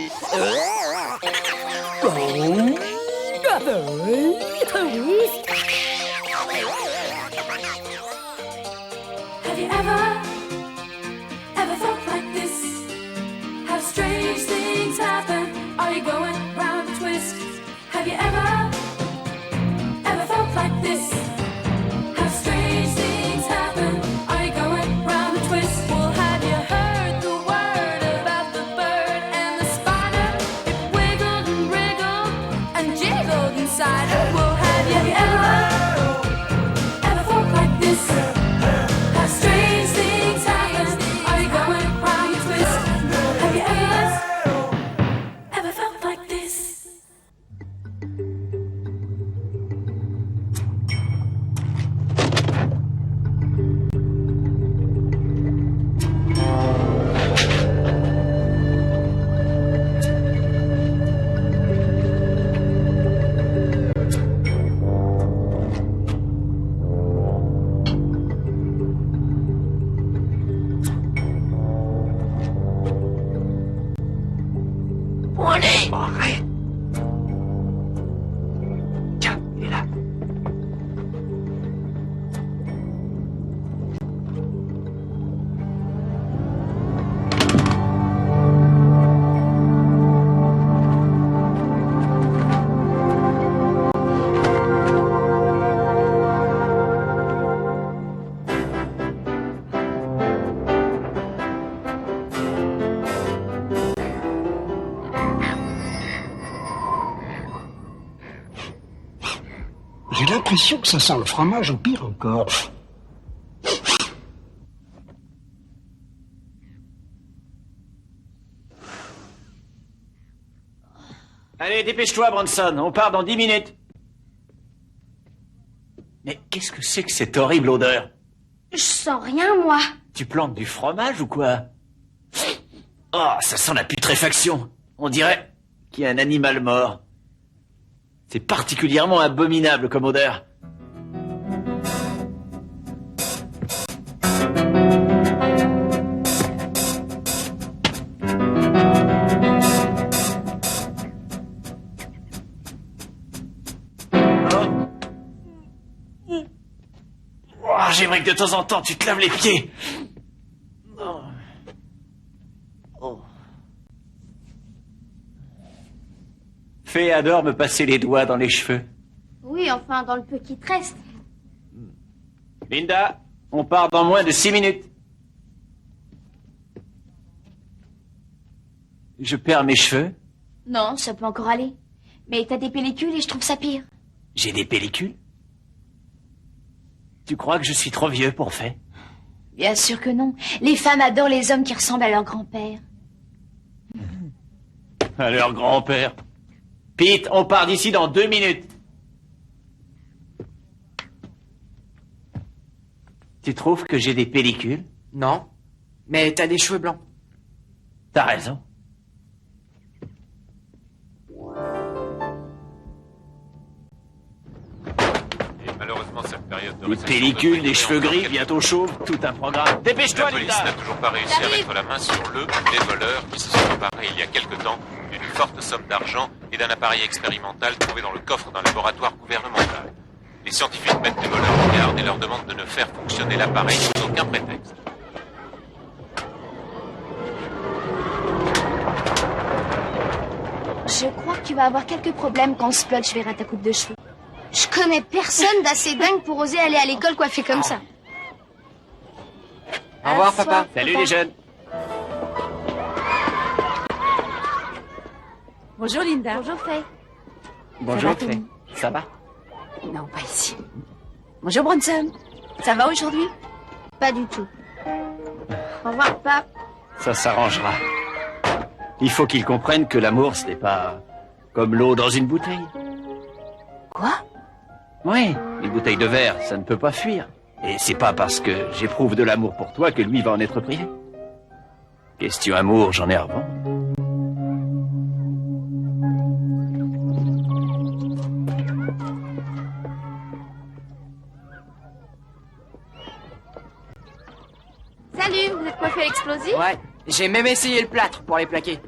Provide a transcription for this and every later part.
Have you ever felt like this? How strange things happen. Are you going round a twist? Have you ever felt like this? How strange things happen. Are you going round a twist? Well, have you heard the word about the bird and the spider? It wiggled and wriggled and jiggled inside her. Well, have you ever felt like this? How strange things happen. Are you going round a twist? Have you ever felt like this? Arrête. Tiens, il est là. J'ai l'impression que ça sent le fromage ou pire encore. Allez, dépêche-toi, Bronson, on part dans 10 minutes. Mais qu'est-ce que c'est que cette horrible odeur? Je sens rien, moi. Tu plantes du fromage ou quoi? Oh, ça sent la putréfaction. On dirait qu'il y a un animal mort. C'est particulièrement abominable comme odeur. Oh, j'aimerais que de temps en temps tu te laves les pieds. Oh. Oh. Fée adore me passer les doigts dans les cheveux. Oui, enfin, dans le peu qui te reste. Linda, on part dans moins de 6 minutes. Je perds mes cheveux. Non, ça peut encore aller. Mais t'as des pellicules et je trouve ça pire. J'ai des pellicules. Tu crois que je suis trop vieux pour Fée? Bien sûr que non. Les femmes adorent les hommes qui ressemblent à leur grand-père. À leur grand-père. Pete, on part d'ici dans 2 minutes. Tu trouves que j'ai des pellicules? Non, mais t'as des cheveux blancs. T'as raison. Et malheureusement, cette période de Des récession pellicules, devrait des durer cheveux encore gris, quelques bientôt jours. chauve, tout un programme. Dépêche-toi, La police Linda! n'a toujours pas réussi à mettre la main sur le ou les voleurs qui se sont emparés il y a quelque temps d'une forte somme d'argent et d'un appareil expérimental trouvé dans le coffre d'un laboratoire gouvernemental. Les scientifiques mettent les voleurs en garde et leur demandent de ne faire fonctionner l'appareil sous aucun prétexte. Je crois que tu vas avoir quelques problèmes quand Splotch verra ta coupe de cheveux. Je connais personne d'assez dingue pour oser aller à l'école coiffé comme ça. Au revoir, Assois, papa. Salut les jeunes. Bonjour Linda. Bonjour, Faye. Bonjour, Tony? Fée. Ça va? Non, pas ici. Bonjour Bronson. Ça va aujourd'hui? Pas du tout. Au revoir, papa. Ça s'arrangera. Il faut qu'ils comprennent que l'amour, ce n'est pas comme l'eau dans une bouteille. Quoi? Oui, une bouteille de verre, ça ne peut pas fuir. Et c'est pas parce que j'éprouve de l'amour pour toi que lui va en être privé. Question amour, j'en ai avant. Salut, vous êtes coiffé à l'explosif? Ouais, j'ai même essayé le plâtre pour les plaquer.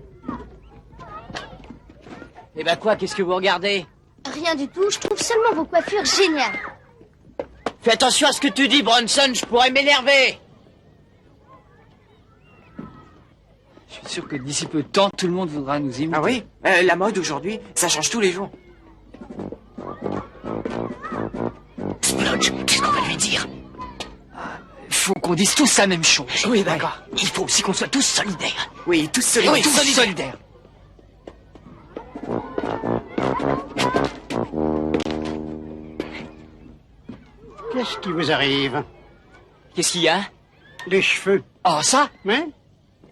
Eh ben quoi, qu'est-ce que vous regardez? Rien du tout, je trouve seulement vos coiffures géniales. Fais attention à ce que tu dis, Bronson, je pourrais m'énerver. Je suis sûr que d'ici peu de temps, tout le monde voudra nous imiter. Ah oui, la mode aujourd'hui, ça change tous les jours. Splodge, qu'est-ce qu'on va lui dire? Faut qu'on dise tous la même chose. Oui, d'accord. Il faut aussi qu'on soit tous solidaires. Oui, tous solidaires. Oui, tous solidaires. Qu'est-ce qui vous arrive? Qu'est-ce qu'il y a? Les cheveux. Oh, ça? Hein?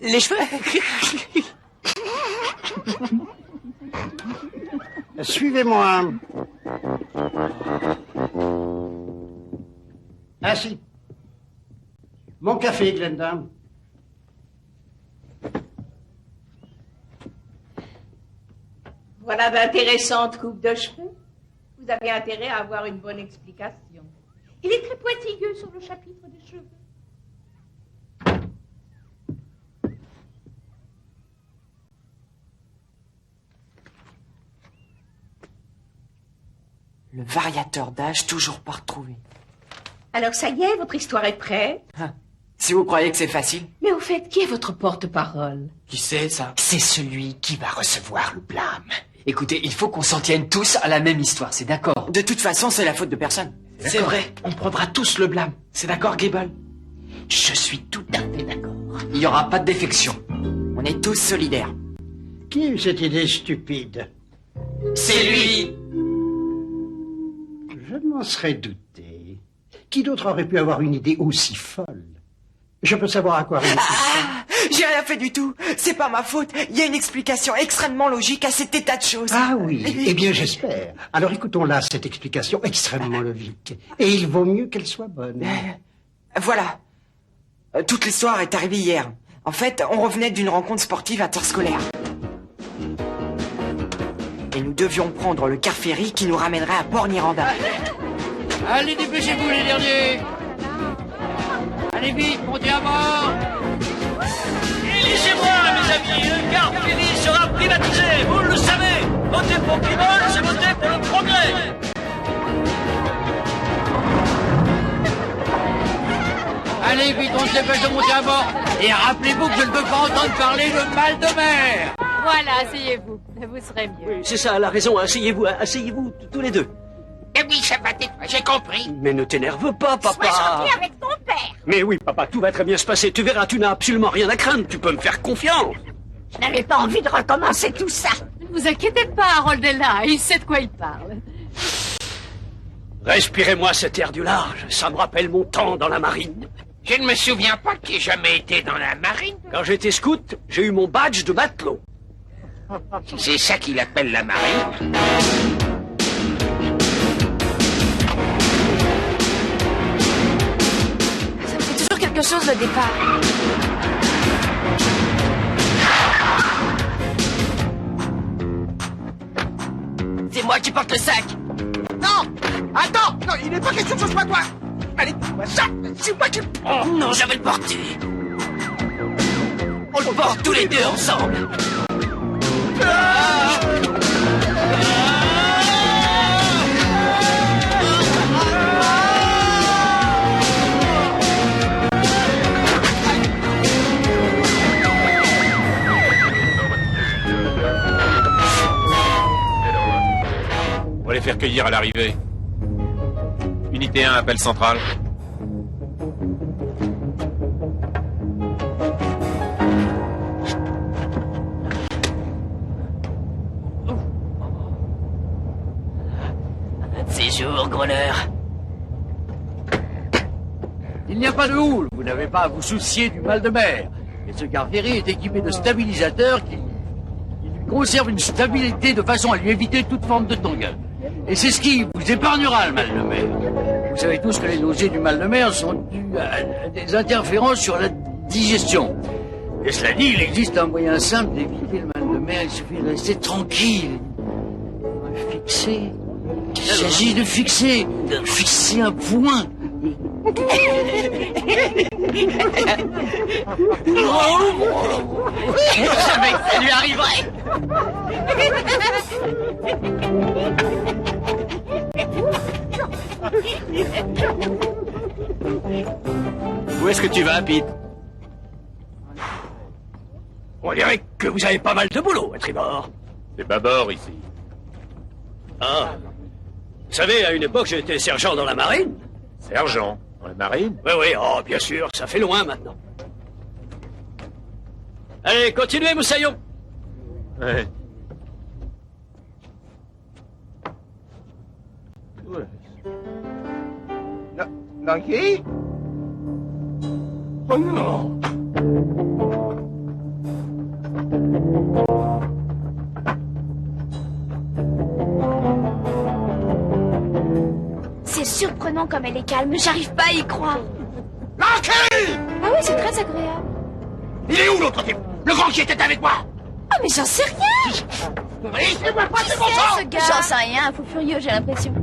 Les cheveux? Suivez-moi. Assis. Mon café, Glenda. Voilà d'intéressantes coupes de cheveux. Vous avez intérêt à avoir une bonne explication. Il est très pointilleux sur le chapitre des cheveux. Le variateur d'âge toujours pas retrouvé. Alors ça y est, votre histoire est prête. Ah, si vous croyez que c'est facile. Mais au fait, qui est votre porte-parole? Qui c'est ça? C'est celui qui va recevoir le blâme. Écoutez, il faut qu'on s'en tienne tous à la même histoire, c'est d'accord? De toute façon, c'est la faute de personne. C'est vrai, on prendra tous le blâme. C'est d'accord, Gable? Je suis tout à fait d'accord. Il n'y aura pas de défection. On est tous solidaires. Qui a eu cette idée stupide? C'est lui! Je m'en serais douté. Qui d'autre aurait pu avoir une idée aussi folle? Je peux savoir à quoi réfléchir. Ah, j'ai rien fait du tout. C'est pas ma faute. Il y a une explication extrêmement logique à cet état de choses. Ah oui, eh bien j'espère. Alors écoutons-la, cette explication extrêmement logique. Et il vaut mieux qu'elle soit bonne. Voilà. Toute l'histoire est arrivée hier. En fait, on revenait d'une rencontre sportive interscolaire. Et nous devions prendre le car ferry qui nous ramènerait à Port-Niranda. Allez, dépêchez-vous les derniers! Allez vite, montez à bord! Élisez-moi, mes amis, le car ferry sera privatisé, vous le savez! Voter pour Kibble, c'est voter pour le progrès! Allez vite, on se dépêche de monter à bord! Et rappelez-vous que je ne veux pas entendre parler de mal de mer! Voilà, asseyez-vous, vous serez mieux. C'est ça, elle a raison, asseyez-vous, tous les deux. Eh oui, ça va être, j'ai compris. Mais ne t'énerve pas, papa. Sois gentil avec ton père. Mais oui, papa, tout va très bien se passer. Tu verras, tu n'as absolument rien à craindre. Tu peux me faire confiance. Je n'avais pas envie de recommencer tout ça. Ne vous inquiétez pas, Harold est là, il sait de quoi il parle. Respirez-moi cet air du large. Ça me rappelle mon temps dans la marine. Je ne me souviens pas qu'il ait jamais été dans la marine. Quand j'étais scout, j'ai eu mon badge de matelot. C'est ça qu'il appelle la marine. Ça me fait toujours quelque chose le départ. C'est moi qui porte le sac. Non! Attends! Non, il n'est pas question que ce soit toi! Allez, ça! C'est moi qui le prends! Non, je vais le porter! On le porte tous les deux ensemble! On va les faire cueillir à l'arrivée. Unité 1, appel central. Séjour, grôleur. Il n'y a pas de houle, vous n'avez pas à vous soucier du mal de mer. Et ce car ferry est équipé de stabilisateurs qui lui conservent une stabilité de façon à lui éviter toute forme de tangueur. Et c'est ce qui vous épargnera le mal de mer. Vous savez tous que les nausées du mal de mer sont dues à des interférences sur la digestion. Et cela dit, il existe un moyen simple d'éviter le mal de mer, il suffit de rester tranquille. Fixer. Il s'agit de fixer un point. savais que ça lui arriverait. Où est-ce que tu vas, Pete? On dirait que vous avez pas mal de boulot à tribord. C'est bâbord ici. Ah. Vous savez, à une époque, j'étais sergent dans la marine. Sergent, dans la marine? Oui, oui, oh, bien sûr, ça fait loin maintenant. Allez, continuez, Moussaillon. Ouais. Lanky? Oh non! C'est surprenant comme elle est calme, j'arrive pas à y croire. Lanky! Ah oui, c'est très agréable. Il est où l'autre type? Le grand qui était avec moi? Ah mais j'en sais rien. Laissez-moi pas, c'est mon Qui sang! c'est, ce gars? J'en sais rien, un fou furieux, j'ai l'impression.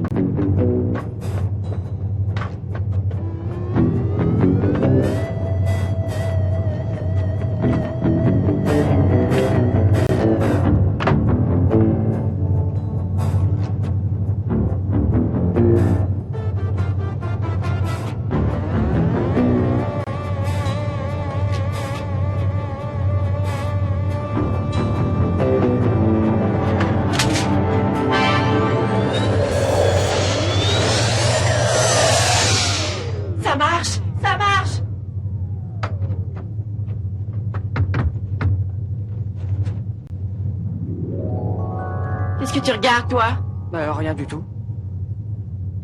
Ça marche, ça marche. Qu'est-ce que tu regardes, toi? Rien du tout.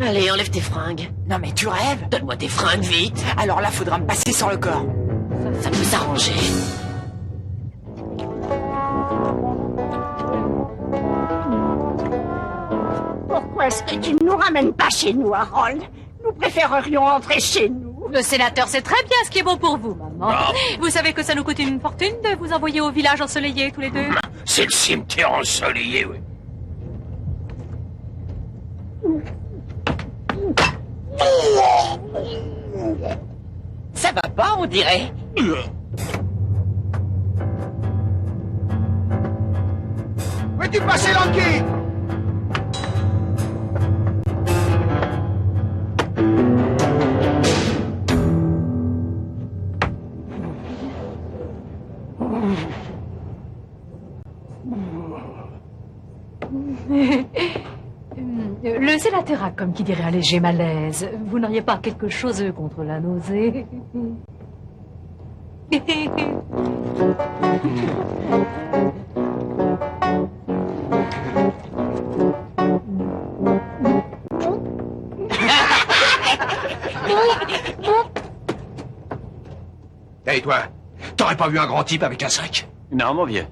Allez, enlève tes fringues. Non mais tu rêves? Donne-moi tes fringues, vite. Alors là, faudra me passer sur le corps. Ça peut s'arranger. Pourquoi est-ce que tu ne nous ramènes pas chez nous, Harold? Nous préférerions rentrer chez nous. Le sénateur sait très bien ce qui est bon pour vous, maman. Vous savez que ça nous coûte une fortune de vous envoyer au village ensoleillé tous les deux? C'est le cimetière ensoleillé, oui. Ça va pas, on dirait. Où es-tu passé, Lanky? Le sénateur a, comme qui dirait, un léger malaise. Vous n'auriez pas quelque chose contre la nausée? Hey, toi, t'aurais pas vu un grand type avec un sac? Non, mon vieux.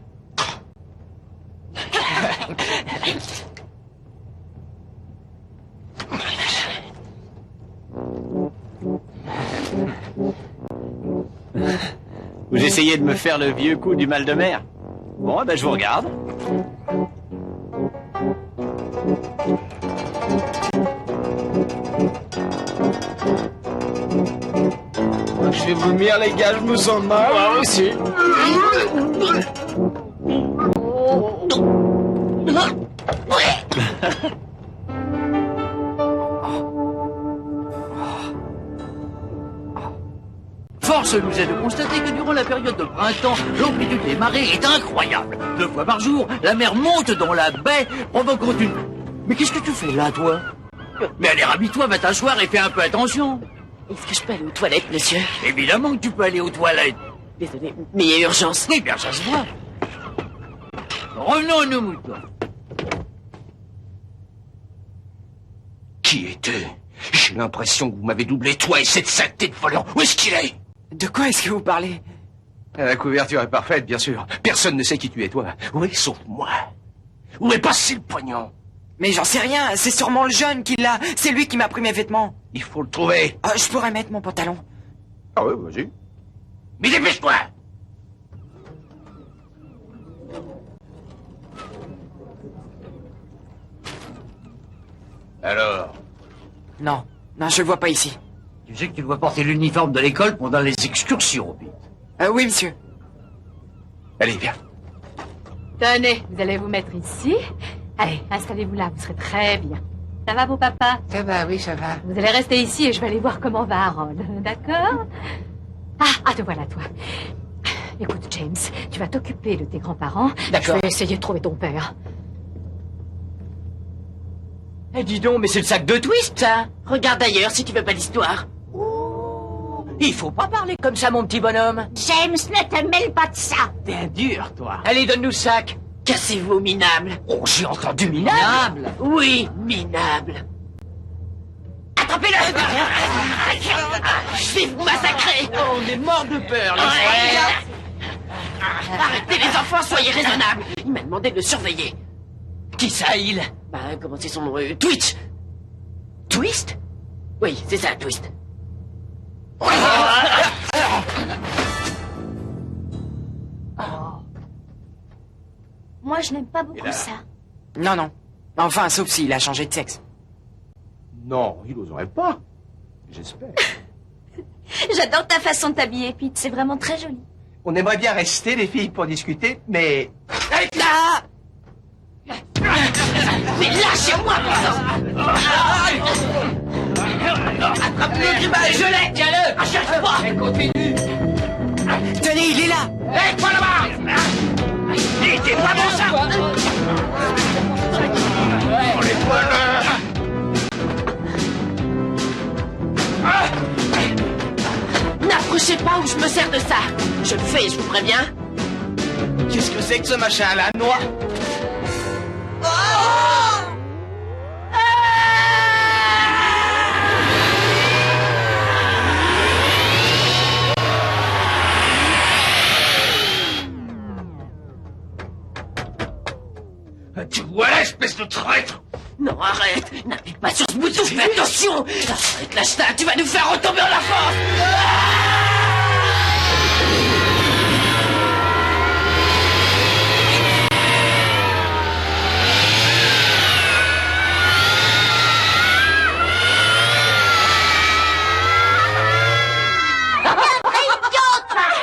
Vous essayez de me faire le vieux coup du mal de mer? Bon, ben je vous regarde. Je vais vomir, les gars, je me sens mal. Moi aussi. Force nous est de constater que durant la période de printemps, l'amplitude des marées est incroyable. 2 fois par jour, la mer monte dans la baie, provoquant une... Mais qu'est-ce que tu fais là, toi? Mais allez, rhabille-toi, va t'asseoir et fais un peu attention. Est-ce que je peux aller aux toilettes, monsieur? Évidemment que tu peux aller aux toilettes. Désolé, mais il y a urgence. Oui, bien, ça se voit. Revenons à nos moutons. Qui était? J'ai l'impression que vous m'avez doublé, toi et cette saleté de voleur. Où est-ce qu'il est? De quoi est-ce que vous parlez? La couverture est parfaite, bien sûr. Personne ne sait qui tu es, toi. Oui, sauf moi. Où est passé le poignard? Mais j'en sais rien, c'est sûrement le jeune qui l'a. C'est lui qui m'a pris mes vêtements. Il faut le trouver. Je pourrais mettre mon pantalon. Ah oui, vas-y. Mais dépêche-toi! Alors? Non, je le vois pas ici. Tu sais que tu dois porter l'uniforme de l'école pendant les excursions, Pete. Oui, monsieur. Allez, viens. Tenez, vous allez vous mettre ici. Allez, installez-vous là, vous serez très bien. Ça va, beau papa? Ça va, oui, ça va. Vous allez rester ici et je vais aller voir comment va Harold. D'accord? Ah, te voilà, toi. Écoute, James, tu vas t'occuper de tes grands-parents. D'accord. Je vais essayer de trouver ton père. Eh, dis donc, mais c'est le sac de Twist, ça. Regarde ailleurs si tu veux pas l'histoire. Il faut pas parler comme ça, mon petit bonhomme. James, ne te mêle pas de ça. T'es un dur, toi. Allez, donne-nous le sac. Cassez-vous, minable. Oh, j'ai entendu minable. Oui, minable. Attrapez-le. Je vais vous massacrer. Oh, on est mort de peur, les frères. Arrêtez, les enfants, soyez raisonnables. Il m'a demandé de le surveiller. Qui ça, il? Bah, comment c'est son nom? Twitch. Twist? Oui, c'est ça, Twist. Moi, je n'aime pas beaucoup ça. Non, non. Enfin, sauf s'il a changé de sexe. Non, il n'oserait pas. J'espère. J'adore ta façon de t'habiller, Pete. C'est vraiment très joli. On aimerait bien rester, les filles, pour discuter, mais... Là! Mais lâchez-moi, attrape-le, Gribal, je l'ai, tiens-le, cherche pas. Continue. Tenez, il est là. Hé, toi là-bas. Dites-moi bon ça. Oh, les voleurs! N'approchez pas ou je me sers de ça. Je le fais, je vous préviens. Qu'est-ce que c'est que ce machin à la noix? Tu vois, espèce de traître! Non, arrête. N'appuie pas sur ce bouton, fais attention. Arrête, lâche ça, tu vas nous faire retomber en la force.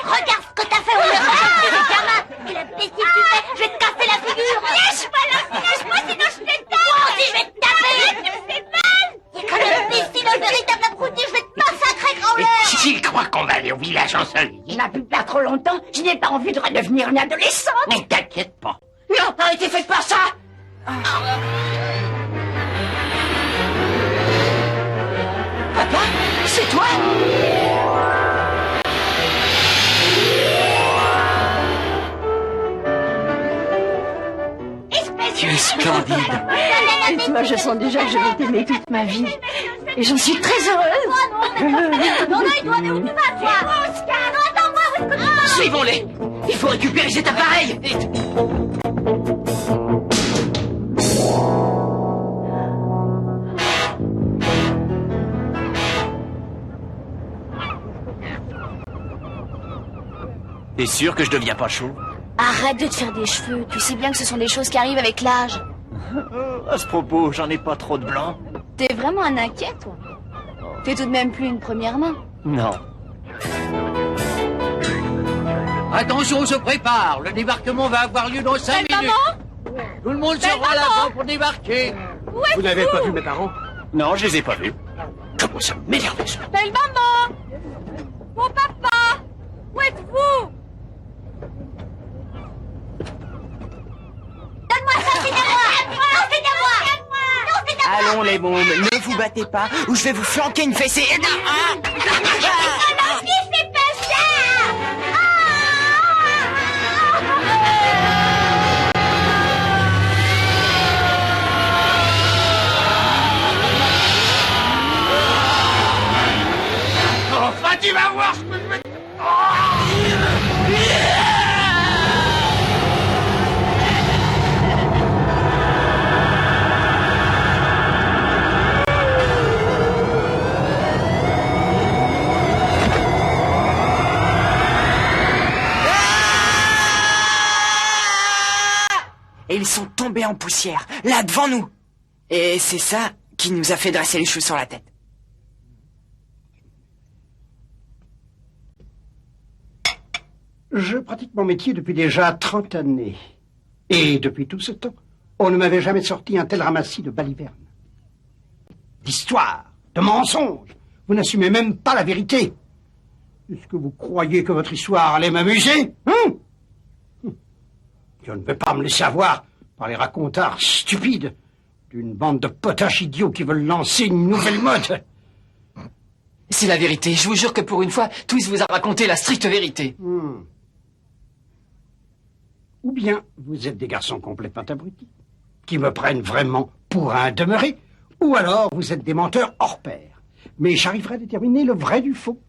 Regarde ce que t'as fait au lieu de chercher les gamins. Quel imbécile tu fais. Je vais te casser la figure. Lâche-moi, lâche-moi, sinon je te tape. Moi aussi, je vais te taper. Tu me fais mal. Quel imbécile, un véritable abruti. Je vais te massacrer, grand-mère. S'il croit qu'on va aller au village ensoleillé. Il n'a plus pas trop longtemps. Je n'ai pas envie de redevenir une adolescente. Ne t'inquiète pas. Non, arrêtez, faites pas ça. Papa, c'est toi? Tu es splendide. Et toi, je sens déjà que je vais t'aimer toute ma vie. Et j'en suis très heureuse. Non, il doit aller où tu vas, toi? Oscar, non, attends-moi, où est-ce que tu vas? Suivons-les. Il faut récupérer cet appareil. Vite. T'es sûr que je deviens pas chaud? Arrête de te faire des cheveux. Tu sais bien que ce sont des choses qui arrivent avec l'âge. À ce propos, j'en ai pas trop de blanc. T'es vraiment un inquiet, toi. T'es tout de même plus une première main. Non. Attention, on se prépare. Le débarquement va avoir lieu dans 5 minutes. Tout le monde sera là pour débarquer. Vous n'avez pas vu mes parents? Non, je les ai pas vus. Comment ça m'énerve ça? Belle maman! Mon papa! Où êtes-vous? Donne-moi ça, c'est à moi. Non, c'est à moi. Non, c'est à moi. Allons, les mômes, ne vous battez pas, ou je vais vous flanquer une fessée. Non, c'est pas ça. Enfin, tu vas voir ce que je vais... Et ils sont tombés en poussière, là devant nous. Et c'est ça qui nous a fait dresser les cheveux sur la tête. Je pratique mon métier depuis déjà 30 années. Et depuis tout ce temps, on ne m'avait jamais sorti un tel ramassis de balivernes. D'histoires, de mensonges. Vous n'assumez même pas la vérité. Est-ce que vous croyez que votre histoire allait m'amuser, hein? Je ne vais pas me laisser avoir par les racontards stupides d'une bande de potaches idiots qui veulent lancer une nouvelle mode. C'est la vérité. Je vous jure que pour une fois, Twist vous a raconté la stricte vérité. Ou bien vous êtes des garçons complètement abrutis, qui me prennent vraiment pour un demeuré, ou alors vous êtes des menteurs hors pair. Mais j'arriverai à déterminer le vrai du faux.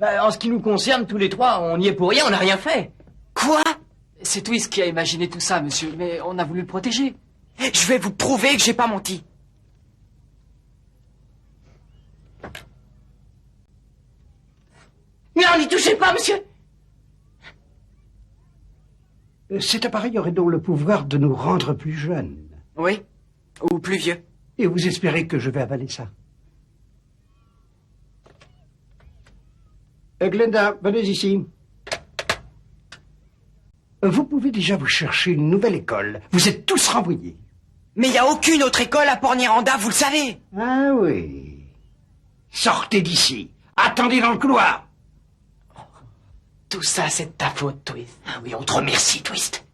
En ce qui nous concerne, tous les trois, on n'y est pour rien, on n'a rien fait. Quoi? C'est Twist qui a imaginé tout ça, monsieur, mais on a voulu le protéger. Je vais vous prouver que j'ai pas menti. Non, n'y touchez pas, monsieur! Cet appareil aurait donc le pouvoir de nous rendre plus jeunes. Oui, ou plus vieux. Et vous espérez que je vais avaler ça? Glenda, venez ici. Vous pouvez déjà vous chercher une nouvelle école. Vous êtes tous renvoyés. Mais il n'y a aucune autre école à Port-Niranda, vous le savez. Ah oui. Sortez d'ici. Attendez dans le couloir. Tout ça, c'est de ta faute, Twist. Ah oui, on te remercie, Twist.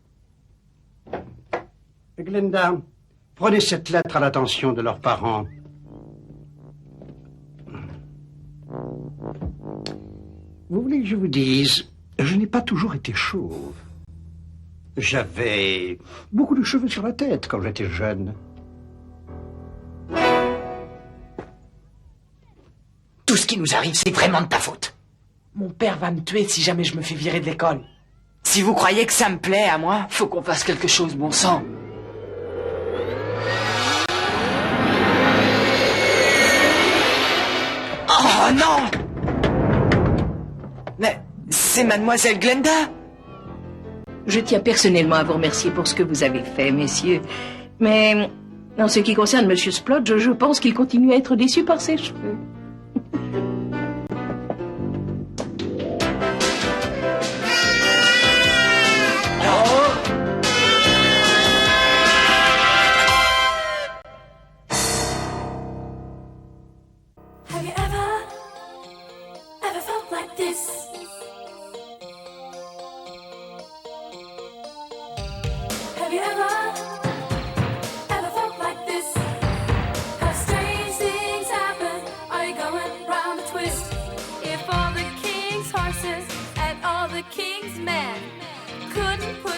Glenda, prenez cette lettre à l'attention de leurs parents. Vous voulez que je vous dise, je n'ai pas toujours été chauve. J'avais beaucoup de cheveux sur la tête quand j'étais jeune. Tout ce qui nous arrive, c'est vraiment de ta faute. Mon père va me tuer si jamais je me fais virer de l'école. Si vous croyez que ça me plaît à moi... Faut qu'on fasse quelque chose, bon sang. Oh non! Mais c'est mademoiselle Glenda. Je tiens personnellement à vous remercier pour ce que vous avez fait, messieurs. Mais en ce qui concerne Monsieur Splodge, je pense qu'il continue à être déçu par ses cheveux. Have you ever felt like this? Have you ever felt like this? How strange things happen. Are you going round a twist? If all the king's horses and all the king's men couldn't put